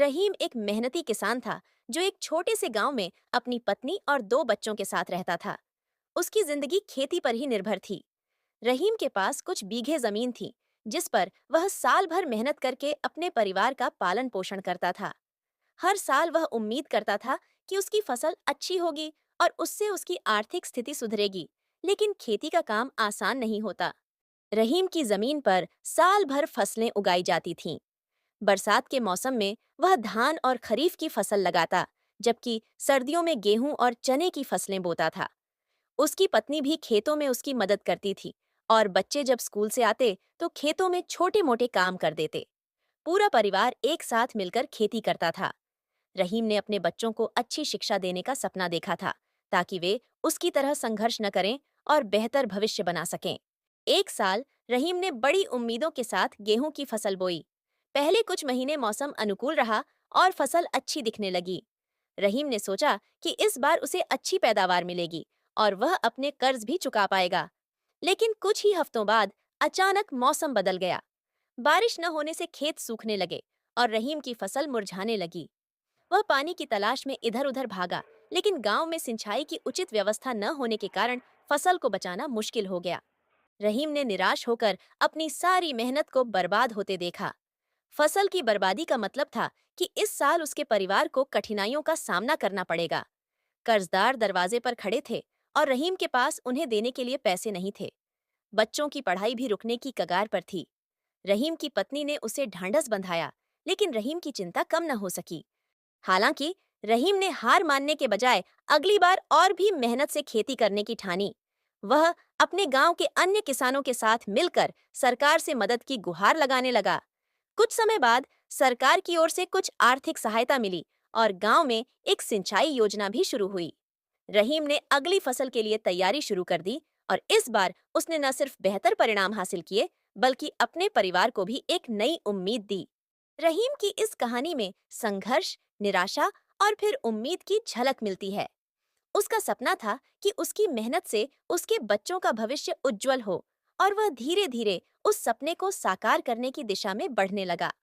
रहीम एक मेहनती किसान था जो एक छोटे से गांव में अपनी पत्नी और दो बच्चों के साथ रहता था। उसकी जिंदगी खेती पर ही निर्भर थी। रहीम के पास कुछ बीघे जमीन थी जिस पर वह साल भर मेहनत करके अपने परिवार का पालन पोषण करता था। हर साल वह उम्मीद करता था कि उसकी फसल अच्छी होगी और उससे उसकी आर्थिक स्थिति सुधरेगी। लेकिन खेती का काम आसान नहीं होता। रहीम की जमीन पर साल भर फसलें उगाई जाती थीं। बरसात के मौसम में वह धान और खरीफ की फसल लगाता, जबकि सर्दियों में गेहूं और चने की फसलें बोता था। उसकी पत्नी भी खेतों में उसकी मदद करती थी और बच्चे जब स्कूल से आते तो खेतों में छोटे मोटे काम कर देते। पूरा परिवार एक साथ मिलकर खेती करता था। रहीम ने अपने बच्चों को अच्छी शिक्षा देने का सपना देखा था ताकि वे उसकी तरह संघर्ष न करें और बेहतर भविष्य बना सकें। एक साल रहीम ने बड़ी उम्मीदों के साथ गेहूं की फसल बोई। पहले कुछ महीने मौसम अनुकूल रहा और फसल अच्छी दिखने लगी। रहीम ने सोचा कि इस बार उसे अच्छी पैदावार मिलेगी और वह अपने कर्ज भी चुका पाएगा। लेकिन कुछ ही हफ्तों बाद अचानक मौसम बदल गया। बारिश न होने से खेत सूखने लगे और रहीम की फसल मुरझाने लगी। वह पानी की तलाश में इधर-उधर भागा, लेकिन गांव में सिंचाई की उचित व्यवस्था न होने के कारण फसल को बचाना मुश्किल हो गया। रहीम ने निराश होकर अपनी सारी मेहनत को बर्बाद होते देखा। फसल की बर्बादी का मतलब था कि इस साल उसके परिवार को कठिनाइयों का सामना करना पड़ेगा। कर्जदार दरवाजे पर खड़े थे और रहीम के पास उन्हें देने के लिए पैसे नहीं थे। बच्चों की पढ़ाई भी रुकने की कगार पर थी। रहीम की पत्नी ने उसे ढांढस बंधाया, लेकिन रहीम की चिंता कम न हो सकी। हालांकि रहीम ने हार मानने के बजाय अगली बार और भी मेहनत से खेती करने की ठानी। वह अपने गांव के अन्य किसानों के साथ मिलकर सरकार से मदद की गुहार लगाने लगा। कुछ समय बाद सरकार की ओर से कुछ आर्थिक सहायता मिली और गांव में एक सिंचाई योजना भी शुरू हुई। रहीम ने अगली फसल के लिए तैयारी शुरू कर दी और इस बार उसने न सिर्फ बेहतर परिणाम हासिल किए, बल्कि अपने परिवार को भी एक नई उम्मीद दी। रहीम की इस कहानी में संघर्ष, निराशा और फिर उम्मीद की झलक मिलती है। उसका सपना था कि उसकी मेहनत से उसके बच्चों का भविष्य उज्जवल हो और वह धीरे धीरे उस सपने को साकार करने की दिशा में बढ़ने लगा।